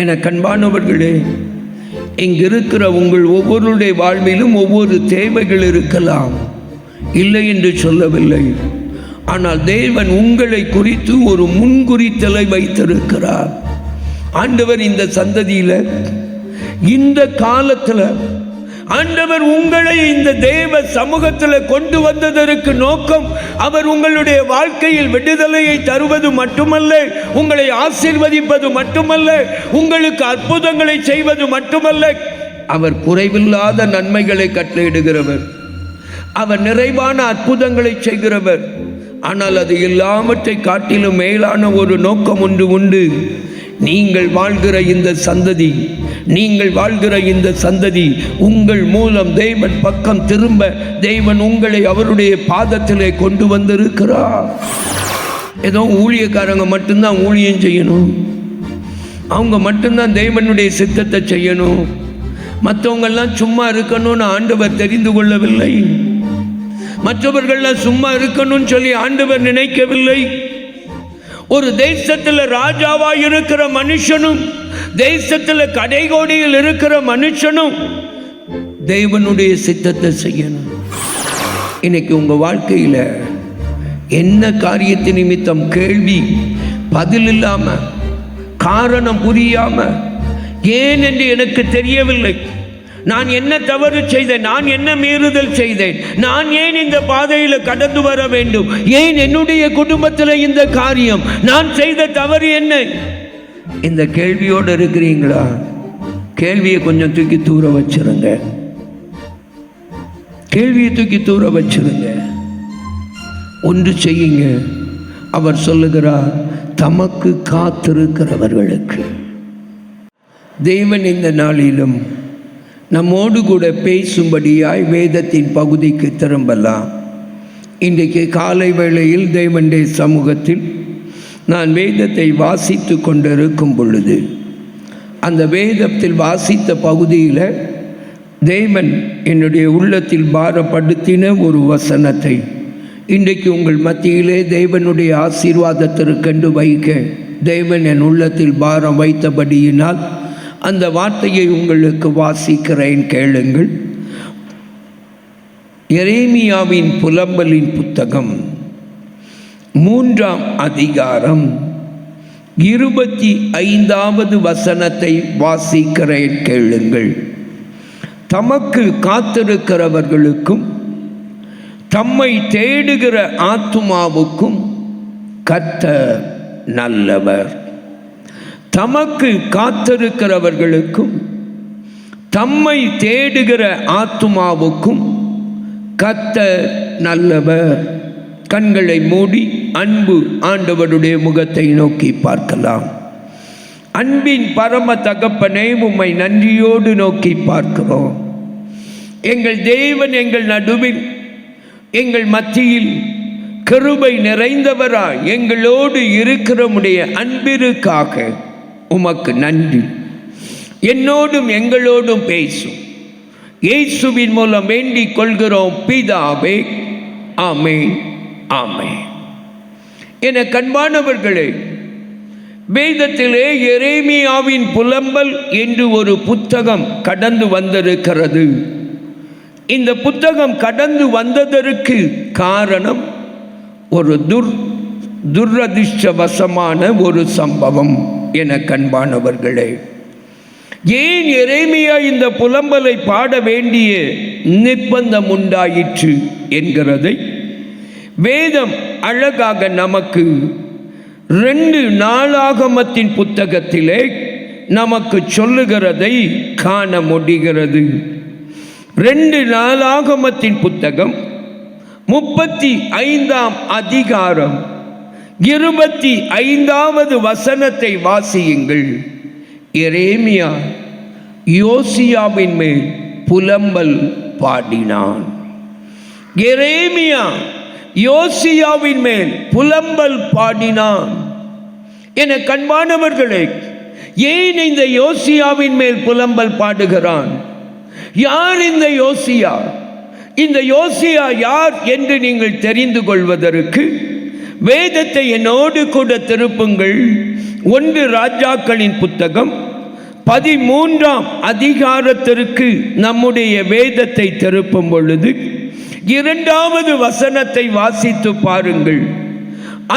என கண்பானவர்களே, இங்கிருக்கிற உங்கள் ஒவ்வொருடைய வாழ்விலும் ஒவ்வொரு தேவைகள் இருக்கலாம், இல்லை என்று சொல்லவில்லை. ஆனால் தேவன் உங்களை குறித்து ஒரு முன்குறித்தலை வைத்திருக்கிறார். ஆண்டவர் இந்த சந்ததியில், இந்த காலத்தில் ஆண்டவர் உங்களை இந்த தேவ சமூகத்தில் கொண்டு வந்ததற்கு நோக்கம், அவர் உங்களுடைய வாழ்க்கையில் விடுதலையை தருவது மட்டுமல்ல, உங்களை ஆசீர்வதிப்பது மட்டுமல்ல, உங்களுக்கு அற்புதங்களை செய்வது மட்டுமல்ல, அவர் குறைவில்லாத நன்மைகளை கட்டளையிடுகிறவர், அவர் நிறைவான அற்புதங்களை செய்கிறவர். ஆனால் அது எல்லாவற்றை காட்டிலும் மேலான ஒரு நோக்கம் ஒன்று உண்டு. நீங்கள் வாழ்கிற இந்த சந்ததி, நீங்கள் வாழ்கிற இந்த சந்ததி உங்கள் மூலம் தேவன் பக்கம் திரும்ப தேவன் உங்களை அவருடைய பாதத்திலே கொண்டு வந்திருக்கிறார். ஏதோ ஊழியக்காரங்க மட்டும்தான் ஊழியம் செய்யணும், அவங்க மட்டும்தான் தேவனுடைய சித்தத்தை செய்யணும், மற்றவங்கெல்லாம் சும்மா இருக்கணும்னு ஆண்டவர் தெரிந்து கொள்ளவில்லை. மற்றவர்கள்லாம் சும்மா இருக்கணும்னு சொல்லி ஆண்டவர் நினைக்கவில்லை. ஒரு தேசத்தில் ராஜாவாக இருக்கிற மனுஷனும், தேசத்தில் கடைகோடியில் இருக்கிற மனுஷனும் தேவனுடைய சித்தத்தை செய்யணும். இன்னைக்கு உங்க வாழ்க்கையில் என்ன காரியத்தின் நிமித்தம் கேள்வி பதில் இல்லாம, காரணம் புரியாம, ஏன் என்று எனக்கு தெரியவில்லை, நான் என்ன தவறு செய்தேன், நான் என்ன மீறுதல் செய்தேன், நான் ஏன் இந்த பாதையில் கடந்து வர வேண்டும், ஏன் என்னுடைய குடும்பத்தில் இந்த காரியம், நான் செய்த தவறு என்ன, இந்த கேள்வியோடு இருக்கிறீங்களா? கேள்வியை கொஞ்சம் தூக்கி தூர வச்சிருங்க, கேள்வியை தூக்கி தூர வச்சிருங்க. ஒன்று செய்யுங்க. அவர் சொல்லுகிறார், தமக்கு காத்திருக்கிறவர்களுக்கு. தேவன் இந்த நாளிலும் நம்மோடு கூட பேசும்படியாய் வேதத்தின் பகுதிக்கு திரும்பலாம். இன்றைக்கு காலை வேளையில் தேவனுடைய சமூகத்தில் நான் வேதத்தை வாசித்து கொண்டிருக்கும் பொழுது, அந்த வேதத்தில் வாசித்த பகுதியில் தேவன் என்னுடைய உள்ளத்தில் பாரப்படுத்தின ஒரு வசனத்தை இன்றைக்கு உங்கள் மத்தியிலே தேவனுடைய ஆசீர்வாதத்திற்கென்று வைக்க தேவன் என் உள்ளத்தில் பாரம் வைத்தபடியினால் அந்த வார்த்தையை உங்களுக்கு வாசிக்கிறேன், கேளுங்கள். எரேமியாவின் புலம்பலின் புத்தகம் 3ஆம் அதிகாரம் 25வது வசனத்தை வாசிக்கிறேன், கேளுங்கள். தமக்கு காத்திருக்கிறவர்களுக்கும் தம்மை தேடுகிற ஆத்துமாவுக்கும் கர்த்தர் நல்லவர். தமக்கு காத்திருக்கிறவர்களுக்கும் தம்மை தேடுகிற ஆத்துமாவுக்கும் கர்த்தர் நல்லவர். கண்களை மூடி அன்பு ஆண்டவருடைய முகத்தை நோக்கி பார்க்கலாம். அன்பின் பரம தகப்பனே, உம்மை நன்றியோடு நோக்கி பார்க்கிறோம். எங்கள் தேவன் எங்கள் நடுவில், எங்கள் மத்தியில் கிருபை நிறைந்தவராய் எங்களோடு இருக்கிறமுடைய அன்பிற்காக உமக்கு நன்றி. என்னோடும் எங்களோடும் பேசும் இயேசுவின் மூலம் வேண்டிக் கொள்கிறோம் பிதாவே, ஆமென், ஆமென். என கண்பானவர்களே, வேதத்திலே எரேமியாவின் புலம்பல் என்று ஒரு புத்தகம் கடந்து வந்திருக்கிறது. இந்த புத்தகம் கடந்து வந்ததற்கு காரணம் ஒரு துரதிர்ஷ்டவசமான ஒரு சம்பவம். என கண்பானவர்களே, ஏன் எரேமியா இந்த புலம்பலை பாட வேண்டிய நிர்பந்தம் உண்டாயிற்று என்கிறதை வேதம் அழகாக நமக்கு 2 நாளாகமத்தின் புத்தகத்திலே நமக்கு சொல்லுகிறதை காண முடிகிறது. 2 நாளாகமத்தின் புத்தகம் 35ஆம் அதிகாரம் 25வது வசனத்தை வாசியுங்கள். எரேமியா யோசியாவின் மேல் புலம்பல் பாடினான். எரேமியா யோசியாவின் மேல் புலம்பல் பாடினான். என கண்பானவர்களே, ஏன் இந்த யோசியாவின் மேல் புலம்பல் பாடுகிறான்? யார் இந்த யோசியா? இந்த யோசியா யார் என்று நீங்கள் தெரிந்து கொள்வதற்கு வேதத்தை என்னோடு கூட திருப்புங்கள். 1 ராஜாக்களின் புத்தகம் 13ஆம் அதிகாரத்திற்கு நம்முடைய வேதத்தை திருப்பும் பொழுது 2வது வசனத்தை வாசித்து பாருங்கள்.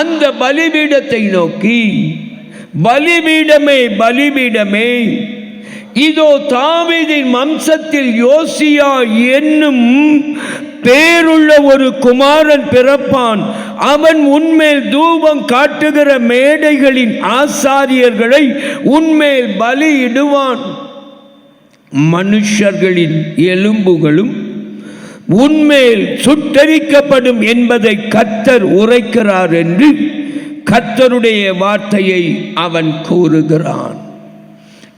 அந்த பலிபீடத்தை நோக்கி, பலிபீடமே பலிபீடமே, இதோ தாவீதின் வம்சத்தில் யோசியா என்னும் பேருள்ள ஒரு குமாரன் பிறப்பான். அவன் உன்மேல் தூபம் காட்டுகிற மேடைகளின் ஆசாரியர்களை உன்மேல் பலியிடுவான். மனுஷர்களின் எலும்புகளும் உன்மேல் சுட்டரிக்கப்படும் என்பதை கர்த்தர் உரைக்கிறார் என்று கர்த்தருடைய வார்த்தையை அவன் கூறுகிறான்.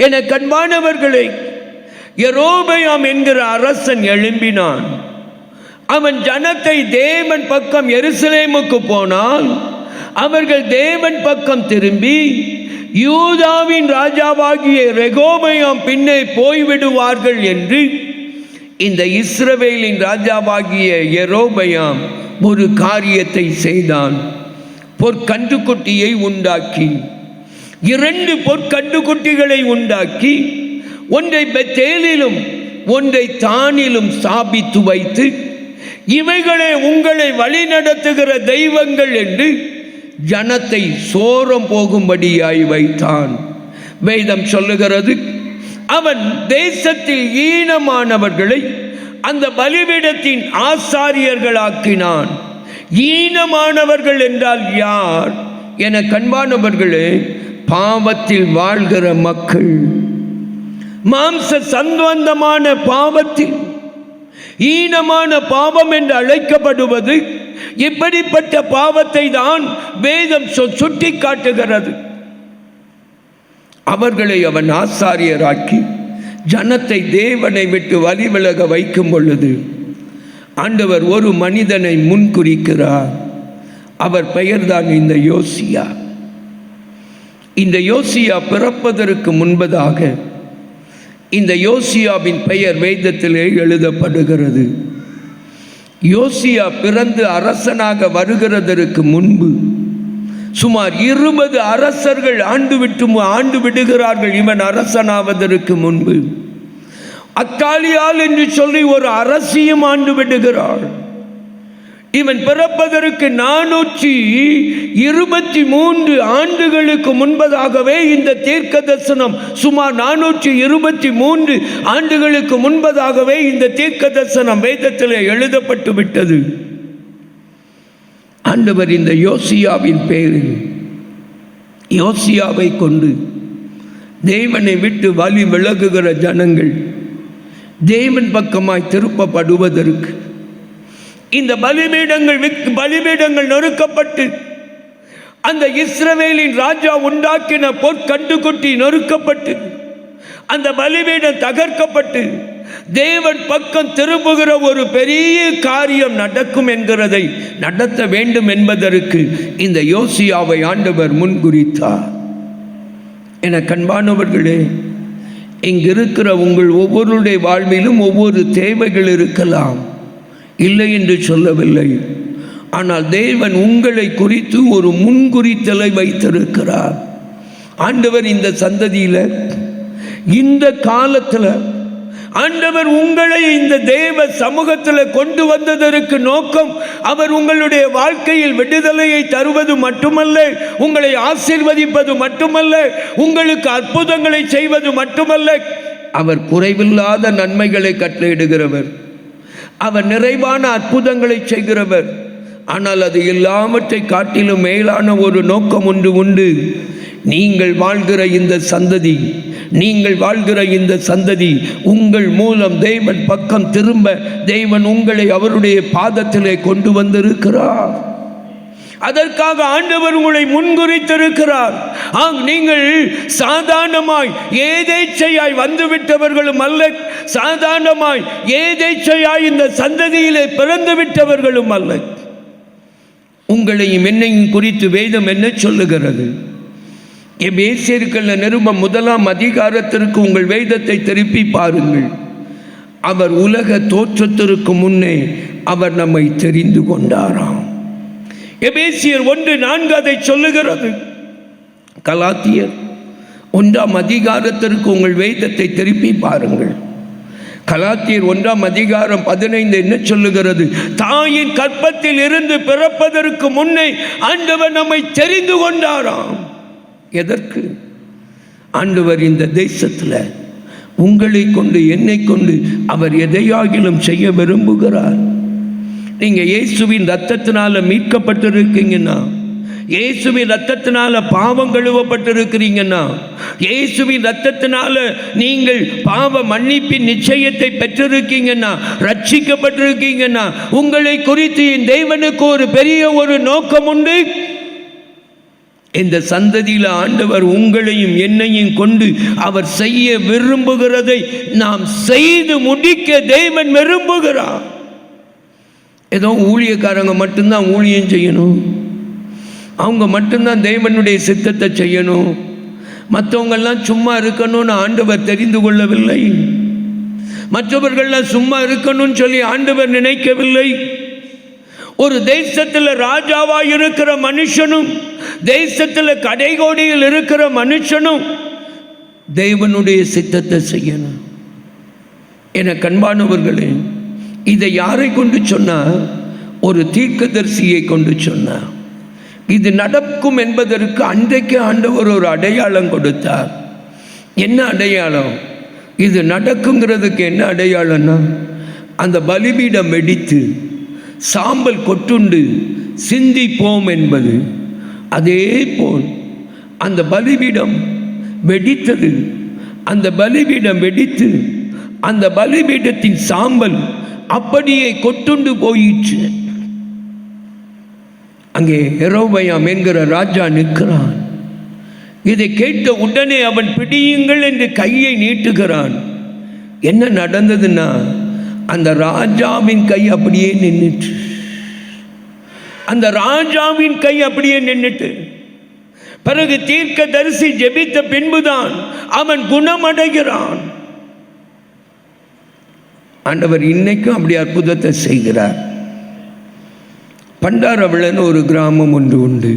என கண்பானவர்களே, யெரொபெயாம் என்கிற அரசன் எழும்பினான். அவன் ஜனத்தை தேவன் பக்கம் எருசலேமுக்கு போனால் அவர்கள் தேவன் பக்கம் திரும்பி யூதாவின் ராஜாவாகிய ரெகோபெயாம் பின்னே போய்விடுவார்கள் என்று இந்த இஸ்ரவேலின் ராஜாவாகிய யெரொபெயாம் ஒரு காரியத்தை செய்தான். பொற்கன்றுக்குட்டியை உண்டாக்கி, 2 பொற்கன்றுக்குட்டிகளை உண்டாக்கி, ஒன்றை பெத்தேலிலும் ஒன்றை தானிலும் ஸ்தாபித்து வைத்து, இவைகளே உங்களை வழி நடத்துகிற தெய்வங்கள் என்று ஜனத்தை சோரம் போகும்படியாய் வைத்தான். வேதம் சொல்லுகிறது, அவன் தேசத்தில் ஈனமானவர்களை அந்த பலிபீடத்தின் ஆசாரியர்களாக்கினான். ஈனமானவர்கள் என்றால் யார் என கண்பானவர்களே, பாவத்தில் வாழ்கிற மக்கள், மாம்ச சம்பந்தமான பாவத்தில் ஈனமான பாவம் என்று அழைக்கப்படுவது, இப்படிப்பட்ட பாவத்தை தான் வேதம் சுட்டி காட்டுகிறது. அவர்களை அவன் ஆசாரியராக்கி ஜனத்தை தேவனை விட்டு வழிவிலக வைக்கும் பொழுது ஆண்டவர் ஒரு மனிதனை முன்குறிக்கிறார். அவர் பெயர்தான் இந்த யோசியா. இந்த யோசியா பிறப்பதற்கு முன்பதாக இந்த யோசியாவின் பெயர் வேதத்திலே எழுதப்படுகிறது. யோசியா பிறந்து அரசனாக வருகிறதற்கு முன்பு சுமார் 20 அரசர்கள் ஆண்டு விடுகிறார்கள். இவன் அரசனாவதற்கு முன்பு அத்தாலியால் என்று சொல்லி ஒரு அரசியும் ஆண்டு விடுகிறாள். இவன் பிறப்பதற்கு 423 ஆண்டுகளுக்கு முன்பதாகவே இந்த தீர்க்க தரிசனம், சுமார் 423 ஆண்டுகளுக்கு முன்பதாகவே இந்த தீர்க்க தரிசனம் வேதத்தில் எழுதப்பட்டு விட்டது. ஆண்டவர் இந்த யோசியாவின் பேரில், யோசியாவை கொண்டு தேவனை விட்டு வழி விலகுகிற ஜனங்கள் தேவன் பக்கமாய் திருப்பப்படுவதற்கு இந்த பலிபீடங்கள் நொறுக்கப்பட்டு அந்த இஸ்ரவேலின் ராஜா உண்டாக்கின பொற்கன்றுக்குட்டி நொறுக்கப்பட்டு அந்த பலிபீடம் தகர்க்கப்பட்டு தேவன் பக்கம் திரும்புகிற ஒரு பெரிய காரியம் நடக்கும் என்கிறதை நடத்த வேண்டும் என்பதற்கு இந்த யோசியாவை ஆண்டவர் முன்குறித்தார். என கண்பானவர்களே, இங்கிருக்கிற உங்கள் ஒவ்வொருடைய வாழ்விலும் ஒவ்வொரு தேவைகள் இருக்கலாம், இல்லை என்று சொல்லவில்லை. ஆனால் தேவன் உங்களை குறித்து ஒரு முன்குறித்தலை வைத்திருக்கிறார். ஆண்டவர் இந்த சந்ததியில், இந்த காலத்தில் ஆண்டவர் உங்களை இந்த தேவ சமூகத்தில் கொண்டு வந்ததற்கு நோக்கம், அவர் உங்களுடைய வாழ்க்கையில் விடுதலையை தருவது மட்டுமல்ல, உங்களை ஆசீர்வதிப்பது மட்டுமல்ல, உங்களுக்கு அற்புதங்களை செய்வது மட்டுமல்ல, அவர் குறைவில்லாத நன்மைகளை கட்டளையிடுகிறவர், அவர் நிறைவான அற்புதங்களை செய்கிறவர். ஆனால் அது எல்லாவற்றை காட்டிலும் மேலான ஒரு நோக்கம் ஒன்று உண்டு. நீங்கள் வாழ்கிற இந்த சந்ததி உங்கள் மூலம் தேவன் பக்கம் திரும்ப தேவன் உங்களை அவருடைய பாதத்திலே கொண்டு வந்திருக்கிறார். அதற்காக ஆண்டவர் உங்களை முன்குறித்திருக்கிறார். நீங்கள் சாதாரணமாய் ஏதேச்சையாய் வந்துவிட்டவர்களும் அல்ல, சாதாரணமாய் ஏதேச்சையாய் இந்த சந்ததியிலே பிறந்து விட்டவர்களும் அல்ல. உங்களையும் என்னையும் குறித்து வேதம் என்ன சொல்லுகிறது? எபேசியர்கள் நிருபம் 1ஆம் அதிகாரத்திற்கு உங்கள் வேதத்தை திருப்பி பாருங்கள். அவர் உலக தோற்றத்திற்கு முன்னே அவர் நம்மை தெரிந்து கொண்டாராம். எபேசியர் 1:4 அதை சொல்லுகிறது. கலாத்தியர் 1ஆம் அதிகாரத்திற்கு உங்கள் வேதத்தை திருப்பி பாருங்கள். கலாத்தியர் 1ஆம் அதிகாரம் 15 என்ன சொல்லுகிறது? தாயின் கற்பத்தில் இருந்து பிறப்பதற்கு முன்னே ஆண்டவர் நம்மை தெரிந்து கொண்டாராம். எதற்கு? ஆண்டவர் இந்த தேசத்தில் உங்களை கொண்டு என்னை கொண்டு அவர் எதையாகிலும் செய்ய விரும்புகிறார். நீங்க இயேசுவின் ரத்தத்தினால மீட்கப்பட்டிருக்கீங்கன்னா, இயேசுவின் ரத்தத்தினால பாவம் கழுவப்பட்டிருக்கிறீங்கன்னா, இயேசுவின் ரத்தத்தினால நீங்கள் பாவ மன்னிப்பின் நிச்சயத்தை பெற்றிருக்கீங்கன்னா, ரட்சிக்கப்பட்டிருக்கீங்கன்னா, உங்களை குறித்து என் தேவனுக்கு ஒரு பெரிய ஒரு நோக்கம் உண்டு. இந்த சந்ததியில் ஆண்டவர் உங்களையும் என்னையும் கொண்டு அவர் செய்ய விரும்புகிறதை நாம் செய்து முடிக்க தேவன் விரும்புகிறார். ஏதோ ஊழியக்காரங்க மட்டும்தான் ஊழியம் செய்யணும், அவங்க மட்டும்தான் தேவனுடைய சித்தத்தை செய்யணும், மற்றவங்கெல்லாம் சும்மா இருக்கணும்னு ஆண்டவர் தெரிந்து கொள்ளவில்லை. மற்றவர்கள்லாம் சும்மா இருக்கணும்னு சொல்லி ஆண்டவர் நினைக்கவில்லை. ஒரு தேசத்தில் ராஜாவாக இருக்கிற மனுஷனும் தேசத்தில் கடைகோடியில் இருக்கிற மனுஷனும் தேவனுடைய சித்தத்தை செய்யணும். என கண்பானவர்களே, இதை யாரை கொண்டு சொன்னா? ஒரு தீர்க்கதரிசியை கொண்டு சொன்னார். இது நடக்கும் என்பதற்கு அன்றைக்கு ஆண்டவர் ஒரு அடையாளம் கொடுத்தார். என்ன அடையாளம்? இது நடக்குங்கிறதுக்கு என்ன அடையாளம்னா, அந்த பலிபீடம் வெடித்து சாம்பல் கொட்டுண்டு சிந்திப்போம் என்பது. அதே போல் அந்த பலிபீடம் வெடித்தது. அந்த பலிபீடம் வெடித்து அந்த பலிபீடத்தின் சாம்பல் அப்படியே கொட்டுண்டு போயிற்று. அங்கே யெரொபெயாம் என்கிற ராஜா நிற்கிறான். இதை கேட்ட உடனே அவன் பிடியுங்கள் என்று கையை நீட்டுகிறான். என்ன நடந்ததுன்னா, அந்த ராஜாவின் கை அப்படியே நின்றுட்டு, அந்த ராஜாவின் கை அப்படியே நின்றுட்டு. பிறகு தீர்க்கதரிசி ஜெபித்த பின்புதான் அவன் குணமடைகிறான். ஆண்டவர் இன்னைக்கும் அப்படி அற்புதத்தை செய்கிறார். பண்டாரவிளன் ஒரு கிராமம் ஒன்று உண்டு.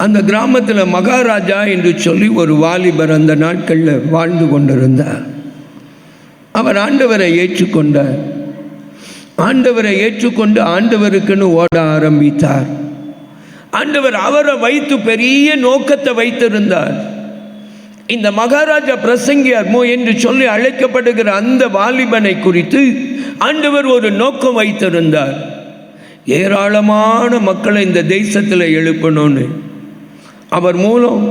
அந்த கிராமத்தில் மகாராஜா என்று சொல்லி ஒரு வாலிபர் அந்த நாட்களில் வாழ்ந்து கொண்டிருந்தார். அவர் ஆண்டவரை ஏற்றுக்கொண்டார். ஆண்டவரை ஏற்றுக்கொண்டு ஆண்டவருக்குன்னு ஓட ஆரம்பித்தார். ஆண்டவர் அவரை வைத்து பெரிய நோக்கத்தை வைத்திருந்தார். இந்த மகாராஜா பிரசங்கியார் என்று சொல்லி அழைக்கப்படுகிற அந்த வாலிபனை குறித்து ஆண்டவர் ஒரு நோக்கம் வைத்திருந்தார். ஏராளமான மக்களை இந்த தேசத்தில் எழுப்பணும்னு. அவர் மூலம்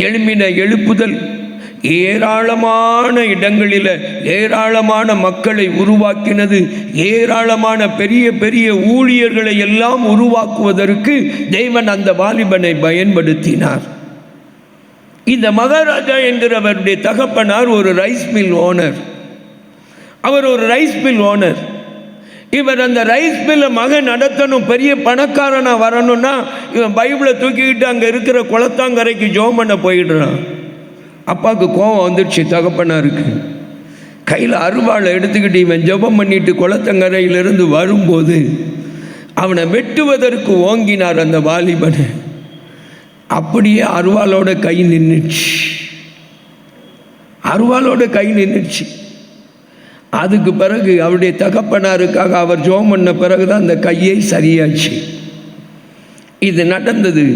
எழுப்பின எழுப்புதல் ஏராளமான இடங்களில் ஏராளமான மக்களை உருவாக்கினது. ஏராளமான பெரிய பெரிய ஊழியர்களை எல்லாம் உருவாக்குவதற்கு தேவன் அந்த வாலிபனை பயன்படுத்தினார். இந்த மகாராஜா என்கிறவருடைய தகப்பனார் ஒரு ரைஸ் மில் ஓனர். அவர் ஒரு ரைஸ் மில் ஓனர். இவர் அந்த ரைஸ் மில்லை மகன் நடத்தணும், பெரிய பணக்காரனாக வரணும்னா இவன் பைபிளை தூக்கிக்கிட்டு அங்கே இருக்கிற குளத்தாங்கரைக்கு ஜெபம் பண்ண போயிடுறான். அப்பாவுக்கு கோபம் வந்துடுச்சு தகப்பனாருக்கு. கையில் அருவாளை எடுத்துக்கிட்டு இவன் ஜெபம் பண்ணிட்டு குளத்தங்கரையிலிருந்து வரும்போது அவனை வெட்டுவதற்கு ஓங்கினார் அந்த வாலிபனை. அப்படியே அருவாளோட கை நின்றுச்சு. அருவாளோட கை நின்றுச்சு. அதுக்கு பிறகு அவருடைய தகப்பனாருக்காக அவர் ஜெபம் பண்ண பிறகுதான் அந்த கையை சரியாச்சு. இது நடந்தது.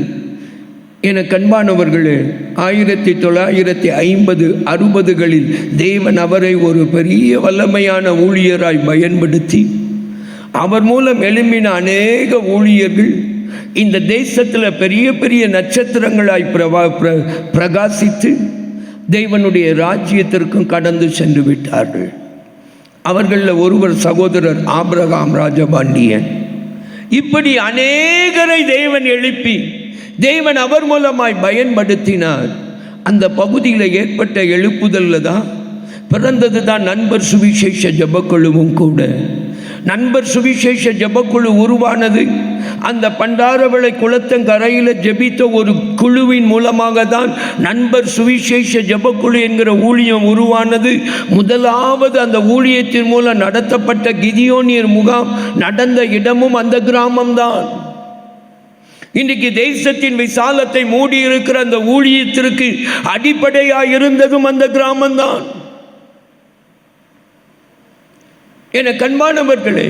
என கண்பானவர்களே, 1950, 60களில் தேவன் அவரை ஒரு பெரிய வல்லமையான ஊழியராய் பயன்படுத்தி அவர் மூலம் எழும்பின அநேக ஊழியர்கள் இந்த தேசத்தில் பெரிய பெரிய நட்சத்திரங்களாய் பிரகாசித்து தேவனுடைய ராஜ்யத்திற்கும் கடந்து சென்று விட்டார்கள். அவர்களில் ஒருவர் சகோதரர் ஆபிரகாம் ராஜபாண்டியன். இப்படி அநேகரை தேவன் எழுப்பி தேவன் அவர் மூலமாய் பயன்படுத்தினார். அந்த பகுதியில் ஏற்பட்ட எழுப்புதலில் தான் பிறந்தது தான் நண்பர் சுவிசேஷ ஜபக்குழுவும் கூட. நண்பர் சுவிசேஷ ஜபக்குழு உருவானது அந்த பண்டாரவளை குளத்தங்கரையில் ஜெபித்த ஒரு குழுவின் மூலமாக தான் நண்பர் சுவிசேஷ ஜபக்குழு என்கிற ஊழியம் உருவானது. முதலாவது அந்த ஊழியத்தின் மூலம் நடத்தப்பட்ட கிதியோனியர் முகாம் நடந்த இடமும் அந்த கிராமம்தான். இன்றைக்கு தேசத்தின் விசாலத்தை மூடி இருக்கிற அந்த ஊழியத்திற்கு அடிப்படையாக இருந்ததும் அந்த கிராமம்தான். என கண்பானவர்களே,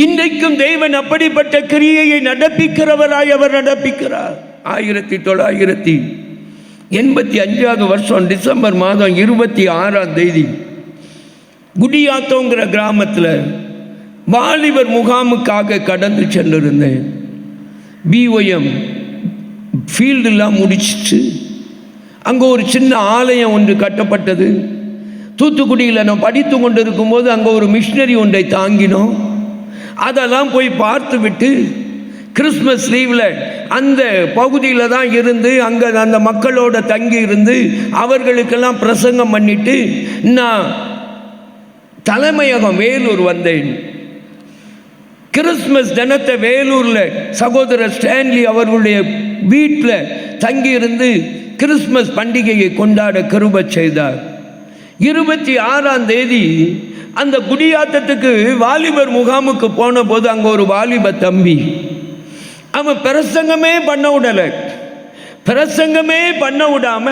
இன்றைக்கும் தேவன் அப்படிப்பட்ட கிரியையை நடப்பிக்கிறவராய் அவர் நடப்பிக்கிறார். 1985 வருஷம் டிசம்பர் மாதம் 26 குடியாத்தோங்கிற கிராமத்தில் வாலிபர் முகாமுக்காக கடந்து சென்றிருந்தேன். பிஒஎம் ஃபீல்டெல்லாம் முடிச்சிட்டு அங்கே ஒரு சின்ன ஆலயம் ஒன்று கட்டப்பட்டது. தூத்துக்குடியில் நான் படித்து கொண்டு இருக்கும்போது அங்கே ஒரு மிஷினரி ஒன்றை தாங்கினோம். அதெல்லாம் போய் பார்த்து விட்டு கிறிஸ்மஸ் லீவில் அந்த பகுதியில் தான் இருந்து அங்கே அந்த மக்களோட தங்கி இருந்து அவர்களுக்கெல்லாம் பிரசங்கம் பண்ணிட்டு நான் தலைமையகம் வேலூர் வந்தேன். கிறிஸ்மஸ் தினத்தை வேலூரில் சகோதரர் ஸ்டான்லி அவர்களுடைய வீட்டில் தங்கியிருந்து கிறிஸ்மஸ் பண்டிகையை கொண்டாட கிருபை செய்தார். 26 அந்த குடியாத்தத்துக்கு வாலிபர் முகாமுக்கு போன போது அங்கே ஒரு வாலிப தம்பி, அவன் பிரசங்கமே பண்ண விடாம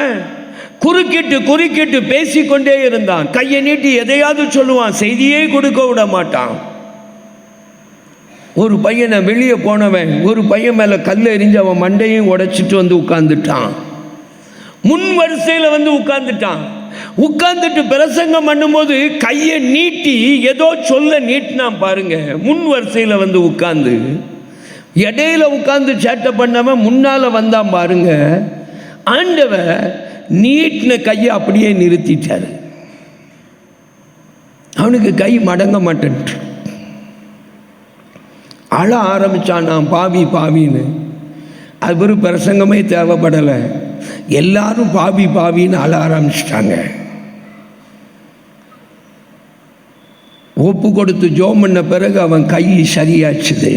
குறுக்கிட்டு பேசிக்கொண்டே இருந்தான். கையை நீட்டி எதையாவது சொல்லுவான், செய்தியே கொடுக்க விட மாட்டான். ஒரு பையனை வெளியே போனவன் ஒரு பையன் மேலே கல் எறிஞ்சு அவன் மண்டையும் உடைச்சிட்டு வந்து உட்கார்ந்துட்டான். முன் வரிசையில் வந்து உட்கார்ந்துட்டு பிரசங்கம் பண்ணும்போது கையை நீட்டி ஏதோ சொல்ல நீட்டினான் பாருங்க. முன் வரிசையில் வந்து உட்கார்ந்து இடையில உட்கார்ந்து சேட்டை பண்ணவன் முன்னால வந்தான் பாருங்க. ஆண்டவர் நீட்டின கையை அப்படியே நிறுத்திட்டாரு. அவனுக்கு கை மடங்க மாட்டேன்ட்டு அழ ஆரம்பித்தான். நான் பாவின்னு. அது ஒரு பிரசங்கமே தேவைப்படலை, எல்லாரும் பாவின்னு அழ ஆரம்பிச்சிட்டாங்க. ஒப்பு கொடுத்து ஜோம் பண்ண பிறகு அவன் கை சரியாச்சுது.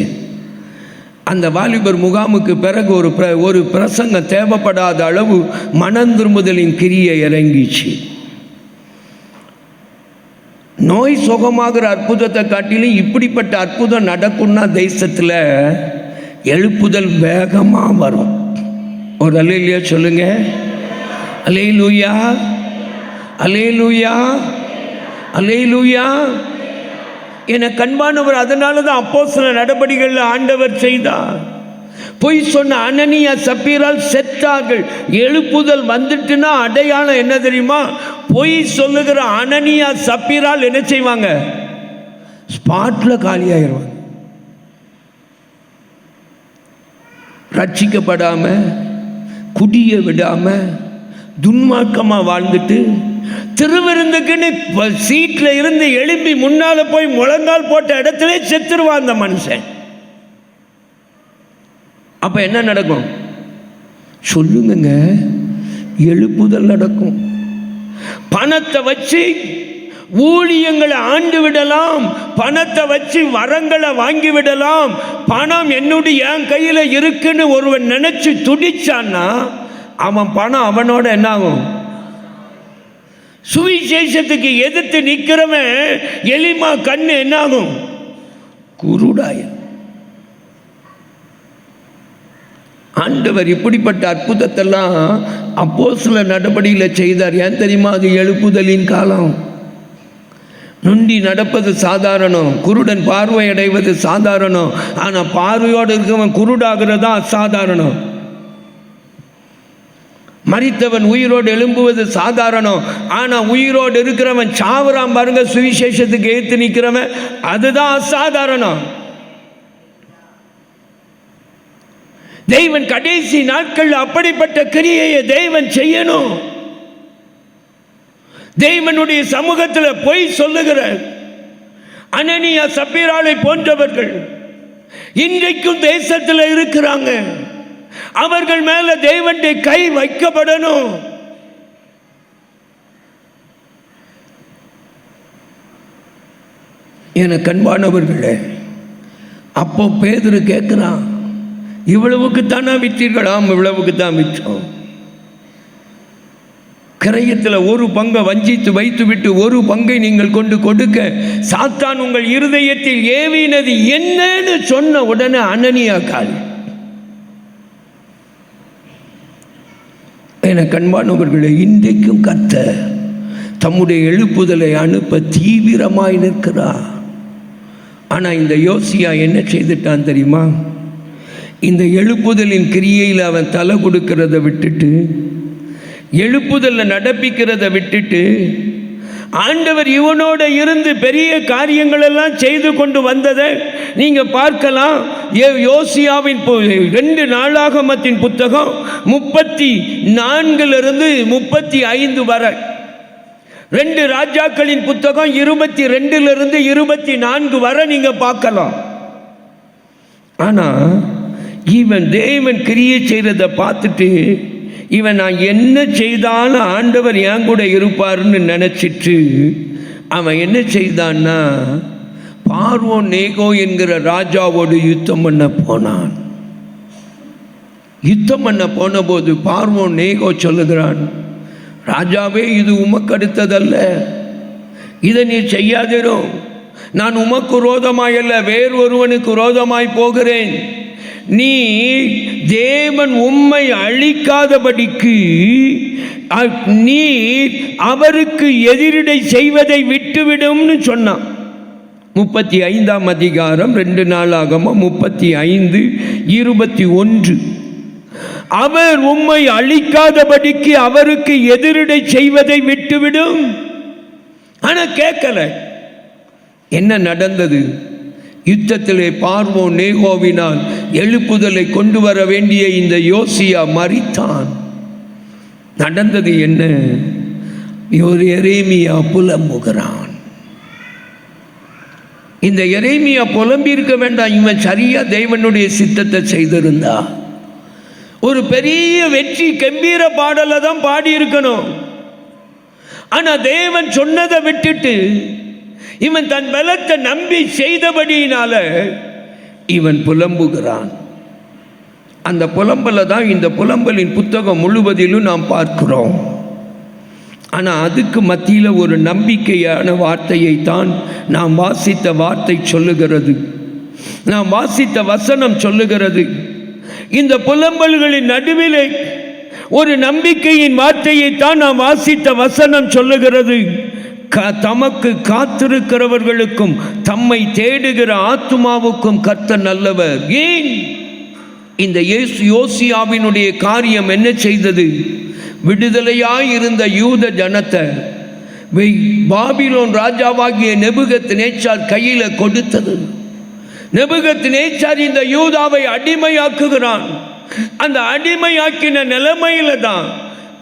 அந்த வாலிபர் முகாமுக்கு பிறகு ஒரு பிரசங்கம் தேவைப்படாத அளவு மனந்திரும்புதலின் கிரியை இறங்கிச்சு. நோய் சுகமாகிற அற்புதத்தை காட்டிலும் இப்படிப்பட்ட அற்புதம் நடக்கும்னா தேசத்தில் எழுப்புதல் வேகமாக வரும். ஒரு அல்லேலூயா சொல்லுங்க. அல்லேலூயா, அல்லேலூயா, அல்லேலூயா. என கண்பானவர், அதனால தான் அப்போஸ்தலர் நடபடிகளில் ஆண்டவர் செய்தார். பொய் சொன்ன அனனியா சப்பீரால் செத்தார்கள். எழுப்புதல் வந்துட்டுனா அடையாளம் என்ன தெரியுமா? பொய் சொல்லுகிற அனனியா சப்பீரால் என்ன செய்வாங்க? ஸ்பாட்ல காலியாயிருவாங்க. ரட்சிக்கப்படாம குடிய விடாம துன்மார்க்கமா வாழ்ந்துட்டு திருவிருந்துக்குன்னு சீட்ல இருந்து எழுப்பி முன்னால போய் முழங்கால் போட்ட இடத்துல செத்துருவான் அந்த மனுஷன். அப்ப என்ன நடக்கும் சொல்லுங்க? எழுப்புதல் நடக்கும். பணத்தை வச்சு ஊழியங்களை ஆண்டு விடலாம், பணத்தை வச்சு வரங்களை வாங்கி விடலாம். பணம் என்னுடைய என் கையில் இருக்குன்னு ஒருவன் நினைச்சு துடிச்சான்னா அவன் பணம் அவனோட என்ன ஆகும்? சுவிசேஷத்துக்கு எதிர்த்து நிற்கிறவன் எலிமா கண்ணு என்ன ஆகும்? குருடாய. ஆண்டவர் இப்படிப்பட்ட அற்புதத்தெல்லாம் அப்போஸ்தலர் நடபடியில் செய்தார். ஏன் தெரியுமா? அது எழுப்புதலின் காலம். நுண்டி நடப்பது சாதாரணம், குருடன் பார்வை அடைவது சாதாரணம். ஆனால் பார்வையோடு இருக்கவன் குருடாகிறதா அசாதாரணம். மரித்தவன் உயிரோடு எழும்புவது சாதாரணம். ஆனால் உயிரோடு இருக்கிறவன் சாவராம் பாருங்க, சுவிசேஷத்துக்கு ஏற்று நிற்கிறவன், அதுதான் அசாதாரணம். தேவன் கடைசி நாட்கள் அப்படிப்பட்ட கிரியையை தேவன் செய்யணும். தேவனுடைய சமூகத்தில் பொய் சொல்லுகிற அனனியா சப்பீராளை போன்றவர்கள் இன்றைக்கும் தேசத்தில் இருக்கிறாங்க. அவர்கள் மேல தேவனுடைய கை வைக்கப்படணும். என கண்பானவர்களே, அப்போ பேதுரு கேட்கிறான், இவ்வளவுக்கு தானே விற்றீர்களாம்? இவ்வளவுக்கு தான் விற்றோம். கிரயத்தில் ஒரு பங்கை வஞ்சித்து வைத்து விட்டு ஒரு பங்கை நீங்கள் கொண்டு கொடுக்க சாத்தான் உங்கள் இருதயத்தில் ஏவினது என்னன்னு சொன்ன உடனே அனனியா கால் என கண்பானவர்களை, இன்றைக்கும் கர்த்தர் தம்முடைய எழுப்புதலை அனுப்ப தீவிரமாய் நிற்கிறார். ஆனால் இந்த யோசியா என்ன செய்துட்டான் தெரியுமா? இந்த எழுப்புதலின் கிரியையில் அவன் தலை கொடுக்கிறத விட்டுட்டு, எழுப்புதலில் நடப்பிக்கிறத விட்டுட்டு, ஆண்டவர் இவனோட இருந்து பெரிய காரியங்கள் எல்லாம் செய்து கொண்டு வந்ததை நீங்க பார்க்கலாம். யோசியாவின் 2 நாளாகமத்தின் புத்தகம் 34 35 வரை, 2 ராஜாக்களின் புத்தகம் 22 24 வரை நீங்க பார்க்கலாம். ஆனா இவன் தேவன் கிரியை செய்யறதை பார்த்துட்டு, இவன் நான் என்ன செய்தாலும் ஆண்டவர் என் கூட இருப்பாருன்னு நினைச்சிட்டு அவன் என்ன செய்தான்னா, பார்வோன் நேகோ என்கிற ராஜாவோடு யுத்தம் பண்ண போனான். யுத்தம் பண்ண போன போது பார்வோன் நேகோ சொல்லுகிறான், ராஜாவே, இது உமக்கு அடுத்ததல்ல, இதை நீ செய்யாதிரோ. நான் உமக்கு விரோதமாய் அல்ல, வேறு ஒருவனுக்கு விரோதமாய் போகிறேன். நீ தேவன் உம்மை அழிக்காதபடிக்கு நீ அவருக்கு எதிரிடை செய்வதை விட்டுவிடும்னு சொன்னான். 35ஆம் அதிகாரம் 2 நாளாகமம் 35:21. அவர் உம்மை அழிக்காதபடிக்கு அவருக்கு எதிரிடை செய்வதை விட்டுவிடும். ஆனா கேட்கல. என்ன நடந்தது? யுத்தத்திலே பார்வோன் நேகோவினால் எழுப்புதலை கொண்டு வர வேண்டிய இந்த யோசியா மரித்தான். நடந்தது என்ன? எரேமியா புலம்புகிறான். இந்த எரேமியா புலம்பி இருக்க வேண்டாம். இவன் சரியா தேவனுடைய சித்தத்தை செய்திருந்தா ஒரு பெரிய வெற்றி கம்பீர பாடலை தான் பாடி இருக்கணும். ஆனா தேவன் சொன்னதை விட்டுட்டு இவன் தன் பலத்தை நம்பி செய்தபடியினால இவன் புலம்புகிறான். அந்த புலம்பலை தான் இந்த புலம்பலின் புத்தகம் முழுவதிலும் நாம் பார்க்கிறோம். ஆனால் அதுக்கு மத்தியில் ஒரு நம்பிக்கையான வார்த்தையை தான் நாம் வாசித்த வார்த்தை சொல்லுகிறது, நாம் வாசித்த வசனம் சொல்லுகிறது. இந்த புலம்பல்களின் நடுவிலே ஒரு நம்பிக்கையின் வார்த்தையை தான் நாம் வாசித்த வசனம் சொல்லுகிறது. தமக்கு காத்திருக்கிறவர்களுக்கும் தம்மை தேடுகிற ஆத்துமாவுக்கும் கர்த்தர் நல்லவர். ஏன் இந்த யோசியாவினுடைய காரியம் என்ன செய்தது? விடுதலையாய் இருந்த யூத ஜனத்தை பாபிலோன் ராஜாவாகிய நேபுகத்நேச்சார் கையில கொடுத்தது. நேபுகத்நேச்சார் இந்த யூதாவை அடிமையாக்குகிறான். அந்த அடிமையாக்கின நிலைமையில தான்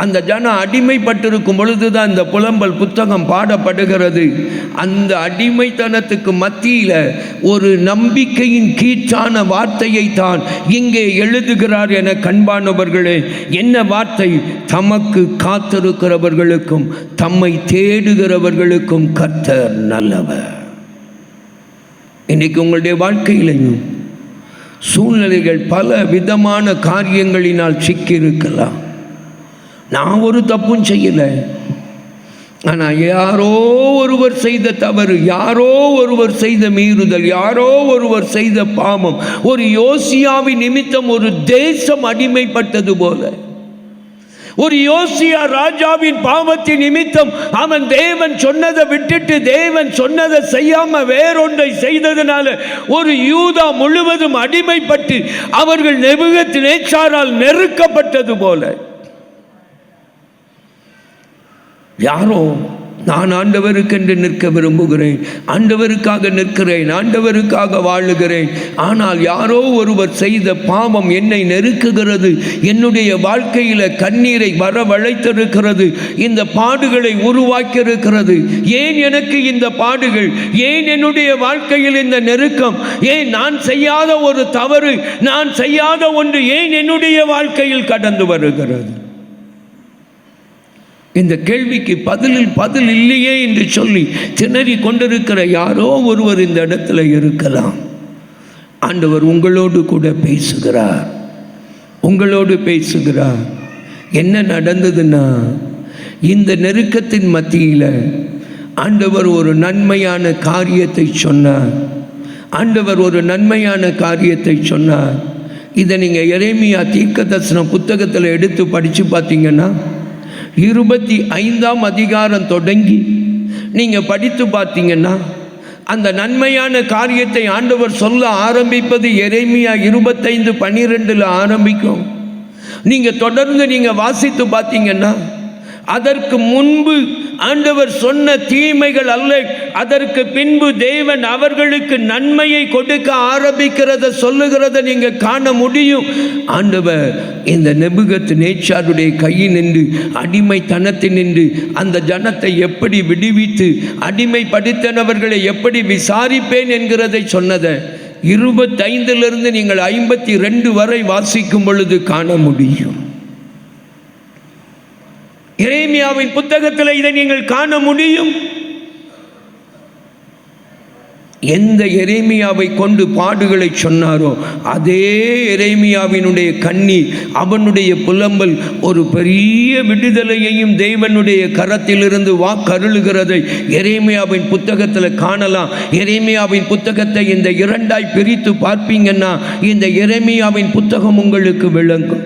அந்த ஜனம் அடிமைப்பட்டிருக்கும் பொழுதுதான் இந்த புலம்பல் புத்தகம் பாடப்படுகிறது. அந்த அடிமைத்தனத்துக்கு மத்தியில் ஒரு நம்பிக்கையின் கீற்றான வார்த்தையை தான் இங்கே எழுதுகிறார். என கண்பானவர்களே, என்ன வார்த்தை? தமக்கு காத்திருக்கிறவர்களுக்கும் தம்மை தேடுகிறவர்களுக்கும் கர்த்தர் நல்லவர். இன்னைக்கு உங்களுடைய வாழ்க்கையிலையும் சூழ்நிலைகள் பல விதமான காரியங்களினால் சிக்கியிருக்கலாம். நான் ஒரு தப்பும் செய்யலை, ஆனால் யாரோ ஒருவர் செய்த தவறு, யாரோ ஒருவர் செய்த மீறுதல், யாரோ ஒருவர் செய்த பாவம், ஒரு யோசியாவின் நிமித்தம் ஒரு தேசம் அடிமைப்பட்டது போல, ஒரு யோசியா ராஜாவின் பாவத்தின் நிமித்தம் அவன் தேவன் சொன்னதை விட்டுட்டு தேவன் சொன்னதை செய்யாம வேறொன்றை செய்ததுனால ஒரு யூதா முழுவதும் அடிமைப்பட்டு அவர்கள் நேபுகத்நேச்சாரால் நெருக்கப்பட்டது போல, யாரோ நான் ஆண்டவருக்கென்று நிற்க விரும்புகிறேன், ஆண்டவருக்காக நிற்கிறேன், ஆண்டவருக்காக வாழுகிறேன், ஆனால் யாரோ ஒருவர் செய்த பாவம் என்னை நெருக்குகிறது, என்னுடைய வாழ்க்கையில் கண்ணீரை வரவழைத்திருக்கிறது, இந்த பாடுகளை உருவாக்கியிருக்கிறது. ஏன் எனக்கு இந்த பாடுகள்? ஏன் என்னுடைய வாழ்க்கையில் இந்த நெருக்கம்? ஏன் நான் செய்யாத ஒரு தவறு, நான் செய்யாத ஒன்று ஏன் என்னுடைய வாழ்க்கையில் கடந்து வருகிறது? இந்த கேள்விக்கு பதில் இல்லையே என்று சொல்லி திணறி கொண்டிருக்கிற யாரோ ஒருவர் இந்த இடத்துல இருக்கலாம். ஆண்டவர் உங்களோடு கூட பேசுகிறார், உங்களோடு பேசுகிறார். என்ன நடந்ததுன்னா, இந்த நெருக்கத்தின் மத்தியில் ஆண்டவர் ஒரு நன்மையான காரியத்தை சொன்னார். ஆண்டவர் ஒரு நன்மையான காரியத்தை சொன்னார். இதை நீங்கள் எரேமியா தீர்க்கதரிசன புத்தகத்தில் எடுத்து படித்து பார்த்தீங்கன்னா 25ஆம் அதிகாரம் தொடங்கி நீங்கள் படித்து பார்த்தீங்கன்னா அந்த நன்மையான காரியத்தை ஆண்டவர் சொல்ல ஆரம்பிப்பது எரேமியா 25:12 ஆரம்பிக்கும். நீங்கள் தொடர்ந்து நீங்கள் வாசித்து பார்த்தீங்கன்னா அதற்கு முன்பு ஆண்டவர் சொன்ன தீமைகள் அல்ல, அதற்கு பின்பு தேவன் அவர்களுக்கு நன்மையை கொடுக்க ஆரம்பிக்கிறத சொல்லுகிறத நீங்க காண முடியும். ஆண்டவர் இந்த நேபுகத்நேச்சாருடைய கையில் நின்று அடிமைத்தனத்தில் நின்று அந்த ஜனத்தை எப்படி விடுவித்து அடிமைப்படுத்தினவர்களை எப்படி விசாரிப்பேன் என்கிறதை சொன்னதை 25 நீங்கள் 52 வரை வாசிக்கும் பொழுது காண முடியும். எரேமியாவின் புத்தகத்தில் இதை நீங்கள் காண முடியும். எந்த எரேமியாவை கொண்டு பாடுகளை சொன்னாரோ அதே எரேமியாவினுடைய கண்ணீர், அவனுடைய புலம்பல் ஒரு பெரிய விடுதலையையும் தேவனுடைய கரத்திலிருந்து வாக்கருளுகிறதை எரேமியாவின் புத்தகத்தில் காணலாம். எரேமியாவின் புத்தகத்தை இந்த 2ஆய் பிரித்து பார்ப்பீங்கன்னா இந்த எரேமியாவின் புத்தகம் உங்களுக்கு விளங்கும்.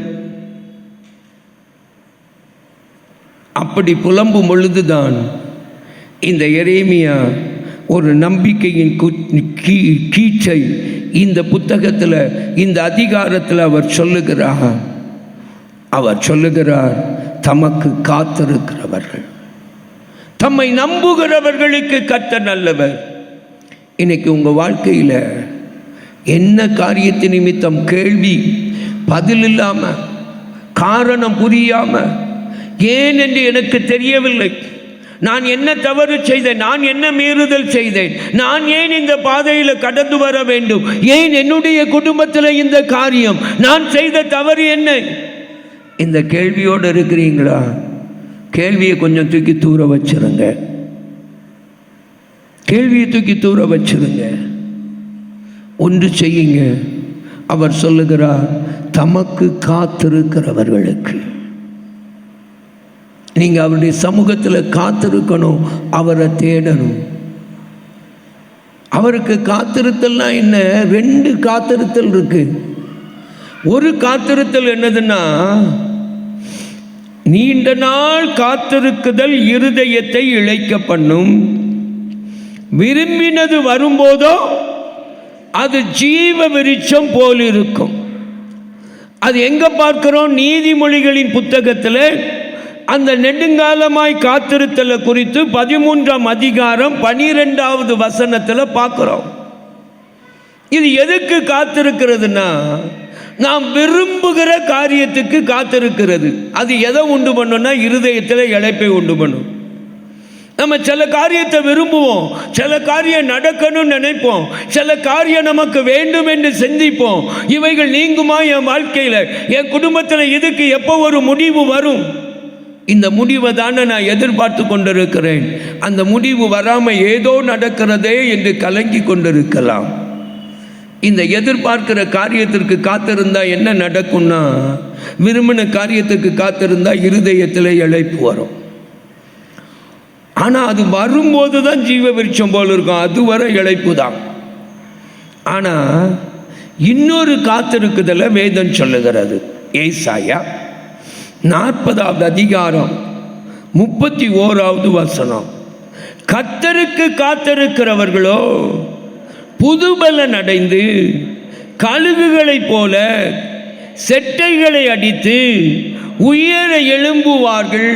அப்படி புலம்பும் பொழுதுதான் இந்த எரேமியா ஒரு நம்பிக்கையின் கீச்சை இந்த புத்தகத்தில் இந்த அதிகாரத்தில் அவர் சொல்லுகிறார் தமக்கு காத்திருக்கிறவர்கள், தம்மை நம்புகிறவர்களுக்கு கர்த்தர் நல்லவர். இன்னைக்கு உங்கள் வாழ்க்கையில் என்ன காரியத்தின் நிமித்தம் கேள்வி பதில் இல்லாமல், காரணம் புரியாமல், ஏன் என்று எனக்கு தெரியவில்லை, நான் என்ன தவறு செய்தேன், நான் என்ன மீறுதல் செய்தேன், நான் ஏன் இந்த பாதையில் கடந்து வர வேண்டும், ஏன் என்னுடைய குடும்பத்தில் இந்த காரியம், நான் செய்த தவறு என்ன, இந்த கேள்வியோடு இருக்கிறீங்களா? கேள்வியை கொஞ்சம் தூக்கி தூர வச்சிருங்க. கேள்வியை தூக்கி தூர வச்சிருங்க. ஒன்று செய்யுங்க. அவர் சொல்லுகிறார் தமக்கு காத்திருக்கிறவர்களுக்கு. நீங்கள் அவருடைய சமூகத்தில் காத்திருக்கணும், அவரை தேடணும். அவருக்கு காத்திருத்தல்னா என்ன? 2 காத்திருத்தல் இருக்கு. ஒரு காத்திருத்தல் என்னதுன்னா, நீண்ட நாள் காத்திருக்குதல் இருதயத்தை இளைக்க பண்ணும், விரும்பினது வரும்போதோ அது ஜீவ விருட்சம் போல் இருக்கும். அது எங்க பார்க்கிறோம்? நீதிமொழிகளின் புத்தகத்தில் அந்த நெடுங்காலமாய் காத்திருத்தலை குறித்து 13ஆம் அதிகாரம் 12வது வசனத்தில் பார்க்கிறோம். இது எதுக்கு காத்திருக்கிறதுனா, நாம் விரும்புகிற காரியத்துக்கு காத்திருக்கிறது. அது எதை உண்டு பண்ணும்னா இருதயத்தில் இளைப்பை உண்டு பண்ணும். நம்ம சில காரியத்தை விரும்புவோம், சில காரியம் நடக்கணும்னு நினைப்போம், சில காரியம் நமக்கு வேண்டும் என்று சிந்திப்போம். இவைகள் நீங்குமா என் வாழ்க்கையில், என் குடும்பத்தில் இதுக்கு எப்போ ஒரு முடிவு வரும்? இந்த முடிவை தானே நான் எதிர்பார்த்து கொண்டிருக்கிறேன். அந்த முடிவு வராமல் ஏதோ நடக்கிறதே என்று கலங்கி கொண்டிருக்கலாம். இந்த எதிர்பார்க்கிற காரியத்திற்கு காத்திருந்தா என்ன நடக்கும்னா, விரும்பின காரியத்துக்கு காத்திருந்தா இருதயத்தில் இளைப்பு வரும். ஆனால் அது வரும்போது தான் ஜீவ விருட்சம் போல் இருக்கும், அதுவரை இளைப்பு தான். ஆனால் இன்னொரு காத்திருக்குதல வேதம் சொல்லுகிறது. ஏசாயா 40வது அதிகாரம் 31வது வசனம், கர்த்தருக்கு காத்திருக்கிறவர்களோ புதுபலன் அடைந்து கழுகுகளைப் போல செட்டைகளை அடித்து உயர எழும்புவார்கள்,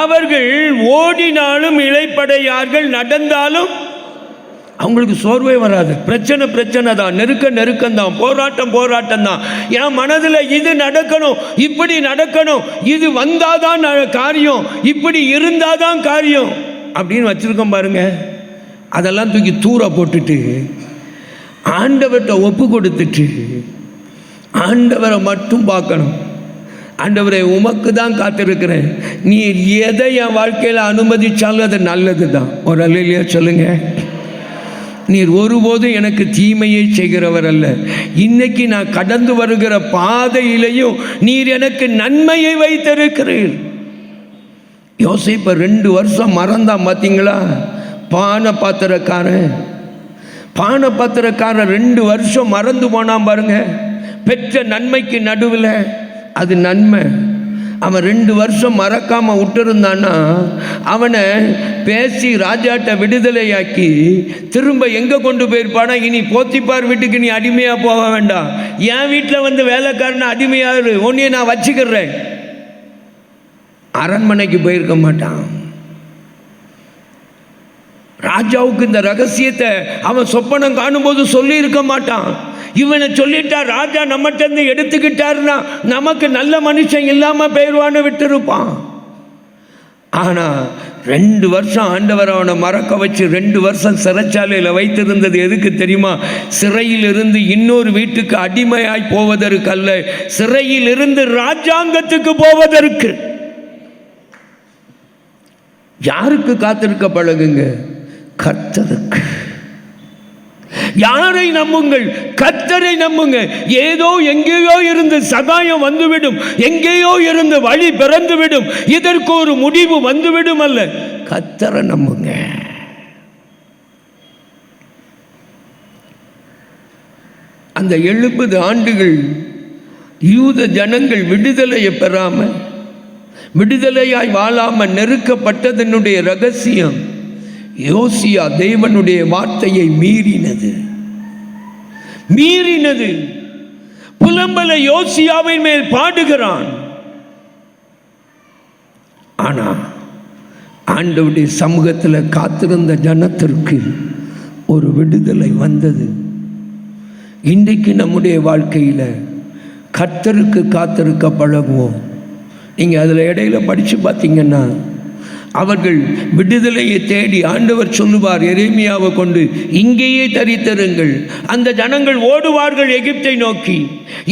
அவர்கள் ஓடினாலும் இளைப்படையார்கள், நடந்தாலும் அவங்களுக்கு சோர்வே வராது. பிரச்சனை தான், நெருக்கம் தான், போராட்டம் தான். என் மனதில் இது நடக்கணும், இப்படி நடக்கணும், இது வந்தாதான் காரியம், இப்படி இருந்தாதான் காரியம் அப்படின்னு வச்சிருக்கோம் பாருங்க. அதெல்லாம் தூக்கி தூர போட்டுட்டு ஆண்டவர்கிட்ட ஒப்பு கொடுத்துட்டு ஆண்டவரை மட்டும் பார்க்கணும். ஆண்டவரை உமக்கு தான் காத்திருக்கிறேன், நீ எதை என் வாழ்க்கையில் அனுமதிச்சாலும் அது நல்லது தான். ஒரு அல்லையா சொல்லுங்க. நீர் ஒருபோதும் எனக்கு தீமையை செய்கிறவர் அல்ல. இன்னைக்கு நான் கடந்து வருகிற பாதையிலையும் நீர் எனக்கு நன்மையை வைத்திருக்கிறீர். யோசேப்பை 2 வருஷம் மறந்தான் பார்த்தீங்களா? பானை பாத்திரக்காரன் 2 வருஷம் மறந்து போனான் பாருங்க. பெற்ற நன்மைக்கு நடுவில் அது நன்மை. அவன் 2 வருஷம் மறக்காம விட்டுருந்தான்னா அவனை பேசி ராஜாட்ட விடுதலையாக்கி திரும்ப எங்கே கொண்டு போயிருப்பானா, இனி போத்திப்பார் வீட்டுக்கு நீ அடிமையாக போக வேண்டாம், என் வீட்டில் வந்து வேலைக்காரனை அடிமையாரு, உன்னைய நான் வச்சுக்கிறேன். அரண்மனைக்கு போயிருக்க மாட்டான். ராஜாவுக்கு இந்த ரகசியத்தை அவன் சொப்பனம் காணும்போது சொல்லி இருக்க மாட்டான். இவனை சொல்லிட்டா ராஜா நம்மகிட்ட இருந்து எடுத்துக்கிட்டாருன்னா நமக்கு நல்ல மனுஷன் இல்லாமல் போயிடுவான்னு விட்டுருப்பான். ஆனால் 2 வருஷம் ஆண்டவர் அவனை மறக்க வச்சு 2 வருஷம் சிறைச்சாலையில் வைத்திருந்தது எதுக்கு தெரியுமா? சிறையில் இருந்து இன்னொரு வீட்டுக்கு அடிமையாய் போவதற்கு அல்ல, சிறையில் இருந்து ராஜாங்கத்துக்கு போவதற்கு. யாருக்கு காத்திருக்க பழகுங்க? கர்த்தருக்கு. யாரை நம்புங்கள்? கர்த்தரை நம்புங்க. ஏதோ எங்கேயோ இருந்து சகாயம் வந்துவிடும், எங்கேயோ இருந்து வழி பிறந்துவிடும், இதற்கு ஒரு முடிவு வந்துவிடும் அல்ல, கர்த்தரை நம்புங்க. அந்த 70 ஆண்டுகள் யூத ஜனங்கள் விடுதலையை பெறாமல், விடுதலையாய் வாழாமல் நெருக்கப்பட்டதனுடைய ரகசியம் யோசியா தேவனுடைய வார்த்தையை மீறினது. புலம்பலை யோசியாவின் மேல் பாடுகிறான். ஆனா ஆண்டவருடைய சமூகத்தில் காத்திருந்த ஜனத்திற்கு ஒரு விடுதலை வந்தது. இன்றைக்கு நம்முடைய வாழ்க்கையில் கர்த்தருக்கு காத்திருக்க பழகுவோம். நீங்கள் அதில் இடையில படித்து பார்த்தீங்கன்னா அவர்கள் விடுதலையை தேடி ஆண்டவர் சொல்லுவார் எரேமியாவை கொண்டு, இங்கேயே தரித்திருங்கள். அந்த ஜனங்கள் ஓடுவார்கள் எகிப்தை நோக்கி.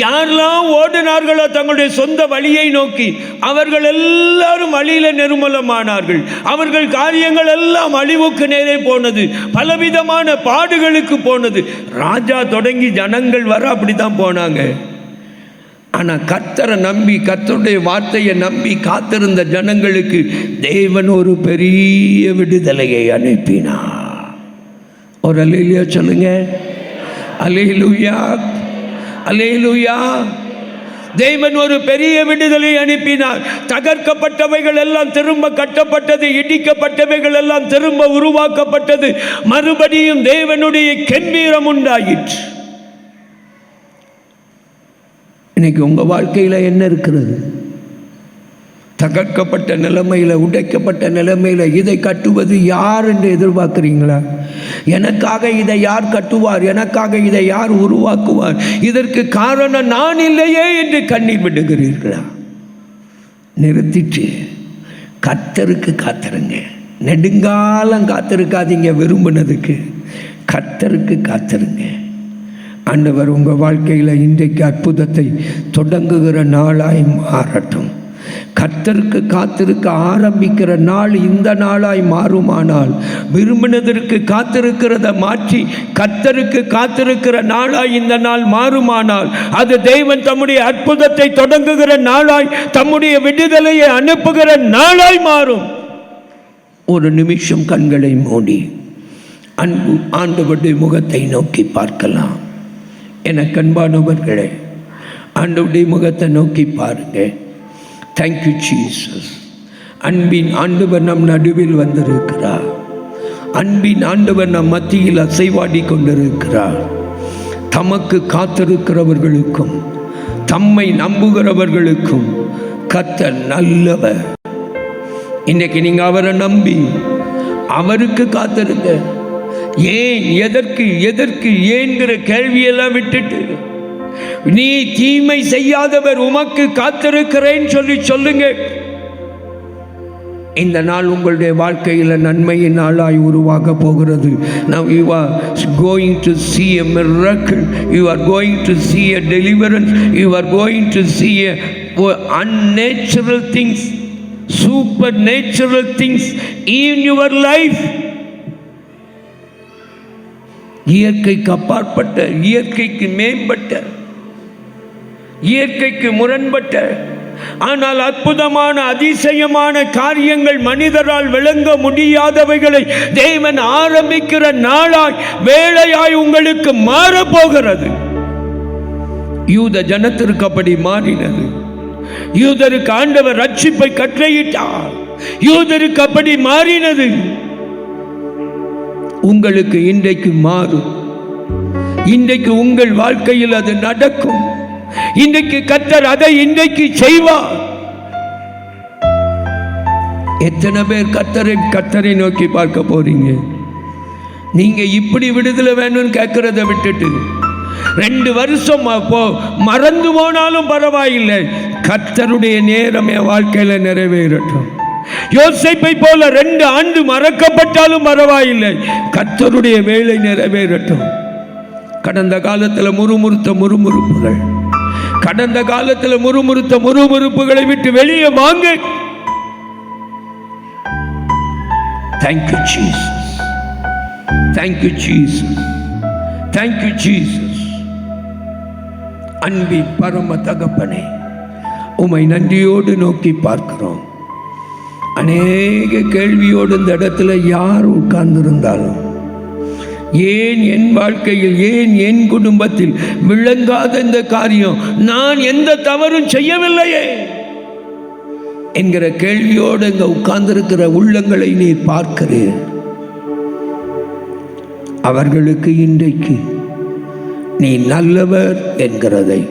யாரெல்லாம் ஓடினார்களோ தங்களுடைய சொந்த வழியை நோக்கி, அவர்கள் எல்லாரும் வழியில நிர்மூலமானார்கள். அவர்கள் காரியங்கள் எல்லாம் அழிவுக்கு நேரே போனது, பலவிதமான பாடுகளுக்கு போனது. ராஜா தொடங்கி ஜனங்கள் வர அப்படித்தான் போனாங்க. ஆனால் கர்த்தரை நம்பி, கர்த்தருடைய வார்த்தையை நம்பி காத்திருந்த ஜனங்களுக்கு தேவன் ஒரு பெரிய விடுதலையை அனுப்பினார். ஒரு அல்லேலூயா சொல்லுங்க. அல்லேலூயா, அல்லேலூயா. தேவன் ஒரு பெரிய விடுதலை அனுப்பினார். தகர்க்கப்பட்டவைகள் எல்லாம் திரும்ப கட்டப்பட்டது, இடிக்கப்பட்டவைகள் எல்லாம் திரும்ப உருவாக்கப்பட்டது. மறுபடியும் தேவனுடைய கெம்பீரம் உண்டாயிற்று. இன்னைக்கு உங்கள் வாழ்க்கையில் என்ன இருக்கிறது? தகர்க்கப்பட்ட நிலைமையில், உடைக்கப்பட்ட நிலைமையில் இதை கட்டுவது யார் என்று எதிர்பார்க்குறீங்களா? எனக்காக இதை யார் கட்டுவார்? எனக்காக இதை யார் உருவாக்குவார்? இதற்கு காரணம் நான் இல்லையே என்று கண்ணீர் விடுகிறீர்களா? நிறுத்திட்டு கர்த்தருக்கு காத்திருங்க. நெடுங்காலம் காத்திருக்காதீங்க. விரும்பினதுக்கு கர்த்தருக்கு காத்திருங்க. ஆண்டவர் உங்கள் வாழ்க்கையில் இன்றைக்கு அற்புதத்தை தொடங்குகிற நாளாய் மாறட்டும். கர்த்தருக்கு காத்திருக்க ஆரம்பிக்கிற நாள் இந்த நாளாய் மாறுமானால், விரும்பினதற்கு காத்திருக்கிறத மாற்றி கர்த்தருக்கு காத்திருக்கிற நாளாய் இந்த நாள் மாறுமானால், அது தேவன் தம்முடைய அற்புதத்தை தொடங்குகிற நாளாய், தம்முடைய விடுதலையை அனுப்புகிற நாளாய் மாறும். ஒரு நிமிஷம் கண்களை மூடி ஆண்டவருடைய முகத்தை நோக்கி பார்க்கலாம். எனக்கு அன்பானவர்களே, ஆண்டவருடைய முகத்தை நோக்கி பாருங்க. Thank you Jesus. அன்பின் ஆண்டவர் நம் நடுவில் வந்திருக்கிறார். அன்பின் ஆண்டவர் நம் மத்தியில் அசைவாடி கொண்டிருக்கிறார். தமக்கு காத்திருக்கிறவர்களுக்கும் தம்மை நம்புகிறவர்களுக்கும் கர்த்தர் நல்லவர். இன்னைக்கு நீங்க அவரை நம்பி அவருக்கு காத்திருங்க. ஏன், எதற்கு ஏன்கிற கேள்வியெல்லாம் விட்டுட்டு, நீ தீமை செய்யாதவர் உமக்கு காத்திருக்கிறேன் சொல்லுங்க. இந்த நாள் உங்களுடைய வாழ்க்கையில் நன்மையின் நாளாய் உருவாக போகிறது. Now you are going to see a miracle, you are going to see a deliverance, you are going to see a unnatural things, supernatural things in your life. இயற்கைக்கு அப்பாற்பட்ட, இயற்கைக்கு மேம்பட்ட, இயற்கைக்கு முரண்பட்ட, ஆனால் அற்புதமான அதிசயமான காரியங்கள், மனிதரால் விளங்க முடியாதவைகளை தேவன் ஆரம்பிக்கிற நாளாய் வேளையாய் உங்களுக்கு மாறப்போகிறது. யூத ஜனத்திற்கு அப்படி மாறினது. யூதருக்கு ஆண்டவர் ரட்சிப்பை கட்டளையிட்டார். யூதருக்கு அப்படி மாறினது. உங்களுக்கு இன்றைக்கு மாறும். இன்றைக்கு உங்கள் வாழ்க்கையில் அது நடக்கும். இன்றைக்கு கர்த்தர் அதை இன்றைக்கு செய்வார். எத்தனை பேர் கர்த்தரை நோக்கி பார்க்க போறீங்க? நீங்க இப்படி விடுதலை வேணும்னு கேட்கறத விட்டுட்டு 2 வருஷம் மறந்து போனாலும் பரவாயில்லை, கர்த்தருடைய நேரம் என் வாழ்க்கையில நிறைவேறட்டும். யோசேப்பை போல 2 ஆண்டு மறக்கப்பட்டாலும் பரவாயில்லை, கர்த்தருடைய வேலை நிறைவேறட்டும். கடந்த காலத்தில் முறுமுறுப்புகள், கடந்த காலத்தில் முறுமுறுப்புகளை விட்டு வெளியே வாங்க. Thank you Jesus. Thank you Jesus. Thank you Jesus. அன்பின் பரம தகப்பனே, உம்மை நன்றியோடு நோக்கி பார்க்கிறோம். அநேக கேள்வியோடு இந்த இடத்துல யார் உட்கார்ந்திருந்தாலும், ஏன் என் வாழ்க்கையில், ஏன் என் குடும்பத்தில் விளங்காத இந்த காரியம், நான் எந்த தவறும் செய்யவில்லையே என்கிற கேள்வியோடு இங்க உட்கார்ந்திருக்கிற உள்ளங்களை நீர் பார்க்கிறேன். அவர்களுக்கு இன்றைக்கு நீ நல்லவர் என்கிறதை,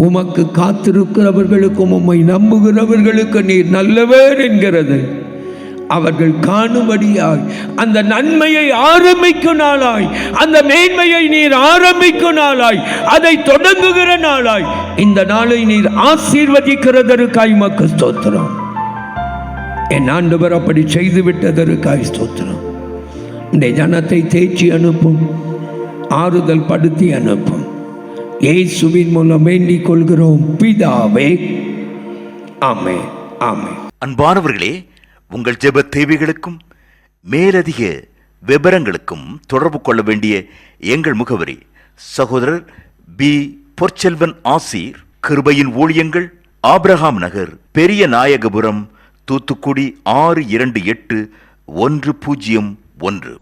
உமக்கு காத்திருக்கிறவர்களுக்கும் உம்மை நம்புகிறவர்களுக்கு நீர் நல்லவர் என்கிறது அவர்கள் காணும்படியாய், அந்த நன்மையை ஆரம்பிக்கும் நாளாய், அந்த மேன்மையை நீர் ஆரம்பிக்கும் நாளாய், அதை தொடங்குகிற நாளாய், இந்த நாளை நீர் ஆசீர்வதிக்கிறதற்காய் உமக்கு ஸ்தோத்திரம். என் ஆண்டவர் அப்படி செய்து விட்டதற்காய் ஸ்தோத்திரம். இந்த ஜனத்தை தேய்ச்சி அனுப்பும், ஆறுதல் படுத்தி அனுப்பும். இயேசுவின் மூலம் வேண்டிக் கொள்கிறோம் பிதாவே, ஆமென், ஆமென். அன்பானவர்களே, உங்கள் ஜெப தேவைகளுக்கும் மேலதிக விவரங்களுக்கும் தொடர்பு கொள்ள வேண்டிய எங்கள் முகவரி: சகோதரர் பி. பொற்செல்வன் ஆசீர், கிருபையின் ஊழியங்கள், ஆபிரகாம் நகர், பெரிய நாயகபுரம், தூத்துக்குடி 628101.